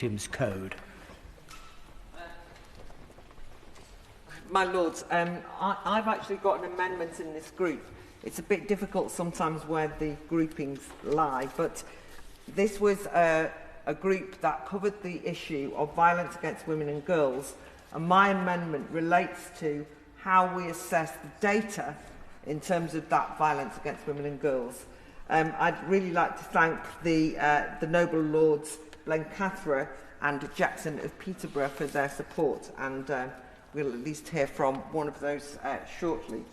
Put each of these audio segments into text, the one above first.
Victims Code. My Lords, I've actually got an amendment in this group. It's a bit difficult sometimes where the groupings lie, but this was a group that covered the issue of violence against women and girls, and my amendment relates to how we assess the data in terms of that violence against women and girls. I'd really like to thank the Noble Lords Blencathra and Jackson of Peterborough for their support, and we'll at least hear from one of those shortly.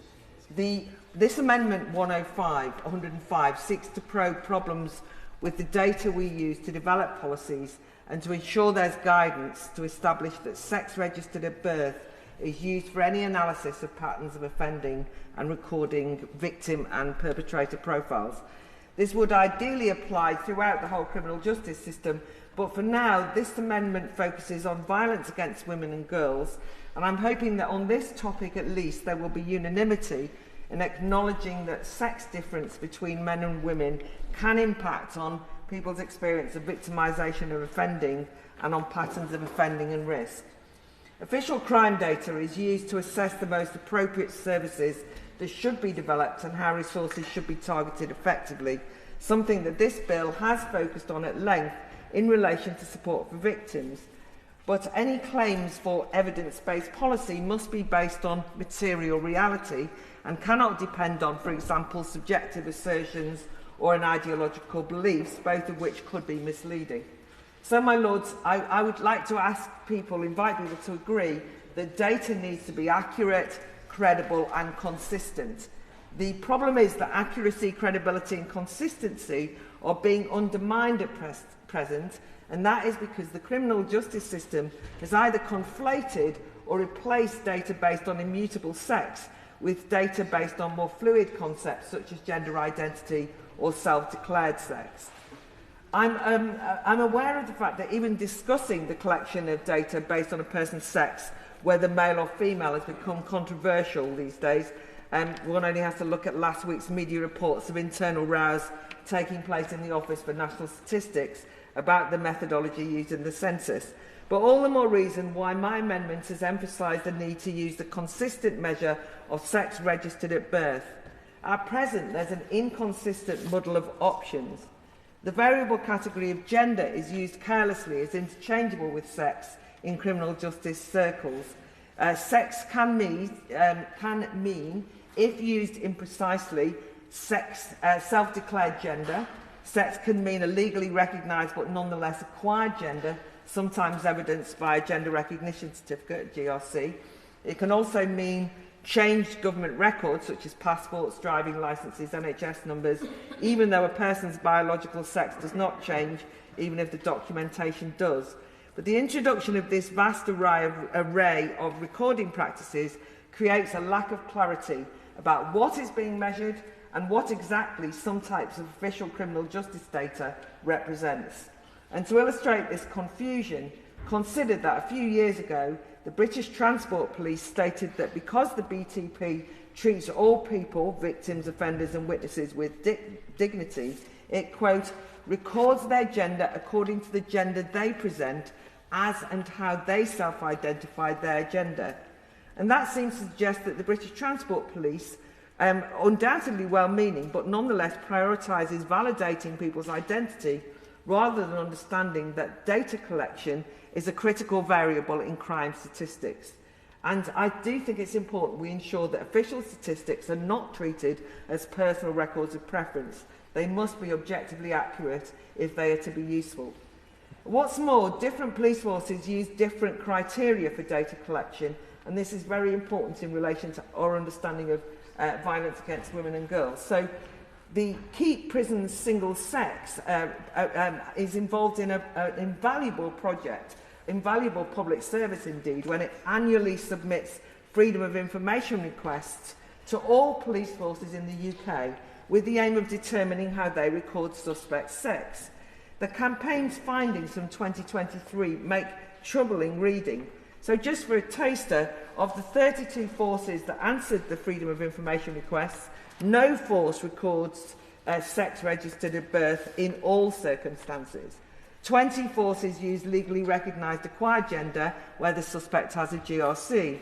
This Amendment 105 seeks to probe problems with the data we use to develop policies and to ensure there's guidance to establish that sex registered at birth is used for any analysis of patterns of offending and recording victim and perpetrator profiles. This would ideally apply throughout the whole criminal justice system, but for now, this amendment focuses on violence against women and girls, and I'm hoping that on this topic at least there will be unanimity in acknowledging that sex difference between men and women can impact on people's experience of victimisation of offending and on patterns of offending and risk. Official crime data is used to assess the most appropriate services that should be developed and how resources should be targeted effectively, something that this bill has focused on at length in relation to support for victims. But any claims for evidence-based policy must be based on material reality and cannot depend on, for example, subjective assertions or an ideological beliefs, both of which could be misleading. So, my Lords, I would like to invite people to agree that data needs to be accurate, credible and consistent. The problem is that accuracy, credibility and consistency are being undermined at present, and that is because the criminal justice system has either conflated or replaced data based on immutable sex with data based on more fluid concepts such as gender identity or self-declared sex. I'm aware of the fact that even discussing the collection of data based on a person's sex, whether male or female, has become controversial these days. One only has to look at last week's media reports of internal rows taking place in the Office for National Statistics about the methodology used in the census. But all the more reason why my amendment has emphasised the need to use the consistent measure of sex registered at birth. At present, there's an inconsistent muddle of options. The variable category of gender is used carelessly as interchangeable with sex in criminal justice circles. Sex can mean, if used imprecisely, self-declared gender. Sex can mean a legally recognised but nonetheless acquired gender, sometimes evidenced by a gender recognition certificate, GRC. It can also mean changed government records, such as passports, driving licences, NHS numbers, even though a person's biological sex does not change, even if the documentation does. But the introduction of this vast array of recording practices creates a lack of clarity about what is being measured and what exactly some types of official criminal justice data represents. And to illustrate this confusion, consider that a few years ago, the British Transport Police stated that because the BTP treats all people, victims, offenders and witnesses with dignity, it, quote, records their gender according to the gender they present as and how they self-identify their gender. And that seems to suggest that the British Transport Police, undoubtedly well-meaning, but nonetheless prioritises validating people's identity rather than understanding that data collection is a critical variable in crime statistics. And I do think it's important we ensure that official statistics are not treated as personal records of preference. They must be objectively accurate if they are to be useful. What's more, different police forces use different criteria for data collection, and this is very important in relation to our understanding of violence against women and girls. So the Keep Prisons Single Sex is involved in an invaluable project, invaluable public service indeed, when it annually submits freedom of information requests to all police forces in the UK with the aim of determining how they record suspects' sex. The campaign's findings from 2023 make troubling reading. So just for a taster, of the 32 forces that answered the freedom of information requests, no force records sex registered at birth in all circumstances. 20 forces use legally recognised acquired gender where the suspect has a GRC.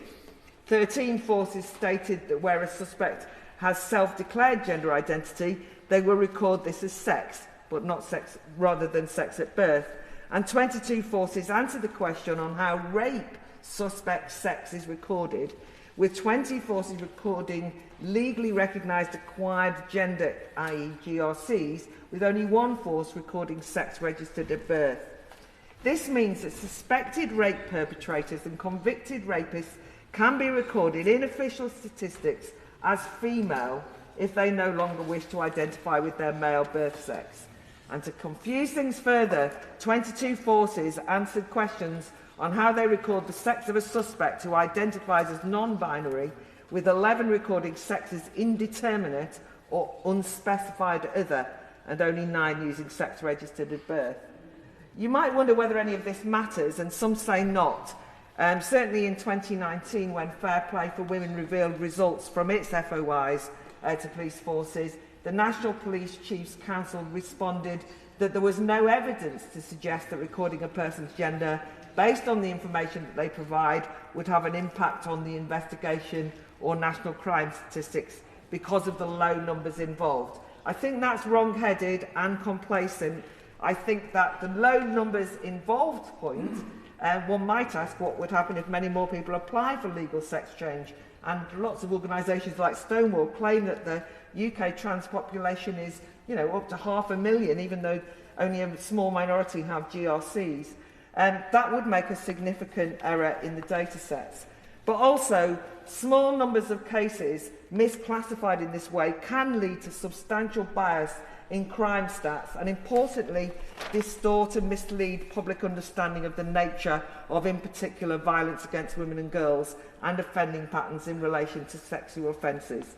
13 forces stated that where a suspect has self-declared gender identity, they will record this as sex, but not sex, rather than sex at birth. And 22 forces answered the question on how rape suspect sex is recorded, with 20 forces recording legally recognised acquired gender, i.e. GRCs, with only one force recording sex registered at birth. This means that suspected rape perpetrators and convicted rapists can be recorded in official statistics as female if they no longer wish to identify with their male birth sex. And to confuse things further, 22 forces answered questions on how they record the sex of a suspect who identifies as non-binary, with 11 recording sex as indeterminate or unspecified other, and only 9 using sex registered at birth. You might wonder whether any of this matters, and some say not. Certainly in 2019, when Fair Play for Women revealed results from its FOIs to police forces, the National Police Chiefs Council responded that there was no evidence to suggest that recording a person's gender based on the information that they provide would have an impact on the investigation or national crime statistics because of the low numbers involved. I think that's wrong-headed and complacent. I think that the low numbers involved point, one might ask what would happen if many more people apply for legal sex change. And lots of organisations like Stonewall claim that the UK trans population is, up to 500,000, even though only a small minority have GRCs. That would make a significant error in the data sets. But also, small numbers of cases misclassified in this way can lead to substantial bias in crime stats and, importantly, distort and mislead public understanding of the nature of, in particular, violence against women and girls and offending patterns in relation to sexual offences.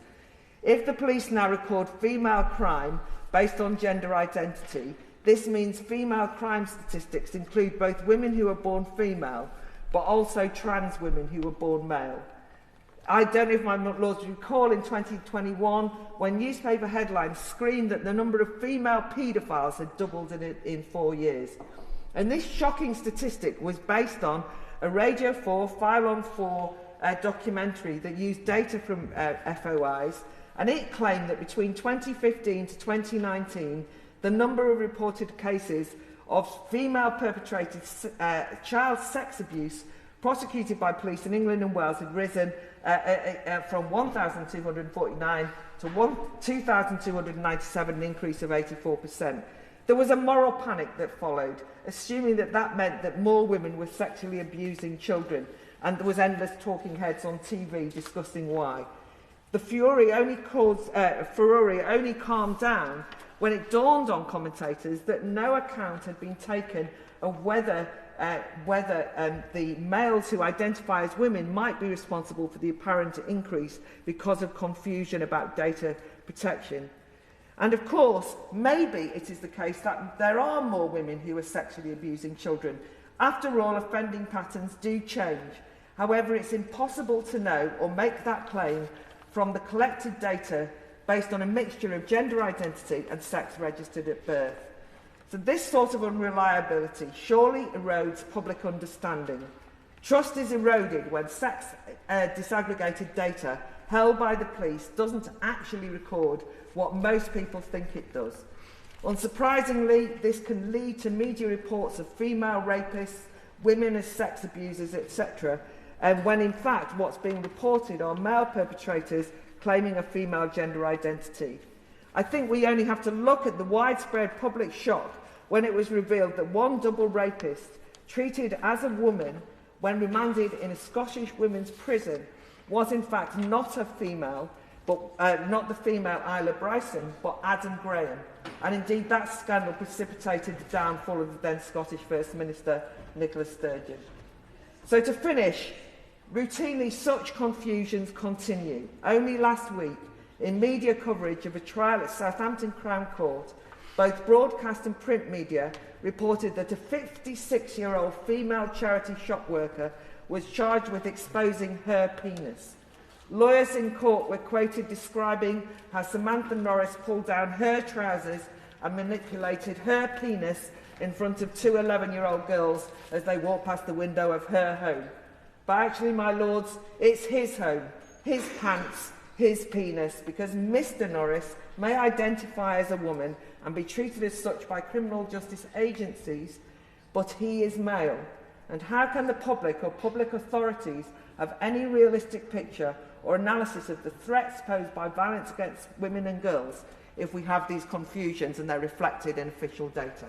If the police now record female crime based on gender identity, this means female crime statistics include both women who are born female, but also trans women who were born male. I don't know if my lords recall in 2021 when newspaper headlines screamed that the number of female paedophiles had doubled in 4 years. And this shocking statistic was based on a Radio 4 File on 4 documentary that used data from FOIs, and it claimed that between 2015 to 2019, the number of reported cases of female perpetrated child sex abuse prosecuted by police in England and Wales had risen from 1,249 to 2,297, an increase of 84%. There was a moral panic that followed, assuming that that meant that more women were sexually abusing children, and there was endless talking heads on TV discussing why. The furore only calmed down when it dawned on commentators that no account had been taken of whether the males who identify as women might be responsible for the apparent increase because of confusion about data protection. And of course, maybe it is the case that there are more women who are sexually abusing children. After all, offending patterns do change. However, it's impossible to know or make that claim from the collected data based on a mixture of gender identity and sex registered at birth. So this sort of unreliability surely erodes public understanding. Trust is eroded when sex disaggregated data held by the police doesn't actually record what most people think it does. Unsurprisingly, this can lead to media reports of female rapists, women as sex abusers, etc., when in fact what's being reported are male perpetrators claiming a female gender identity. I think we only have to look at the widespread public shock when it was revealed that one double rapist treated as a woman when remanded in a Scottish women's prison was in fact not a female, but not the female Isla Bryson, but Adam Graham. And indeed that scandal precipitated the downfall of the then Scottish First Minister Nicola Sturgeon. So to finish, routinely such confusions continue. Only last week, in media coverage of a trial at Southampton Crown Court, both broadcast and print media reported that a 56-year-old female charity shop worker was charged with exposing her penis. Lawyers in court were quoted describing how Samantha Norris pulled down her trousers and manipulated her penis in front of two 11-year-old girls as they walk past the window of her home. But actually, my lords, it's his home, his pants, his penis, because Mr. Norris may identify as a woman and be treated as such by criminal justice agencies, but he is male. And how can the public or public authorities have any realistic picture or analysis of the threats posed by violence against women and girls if we have these confusions and they're reflected in official data?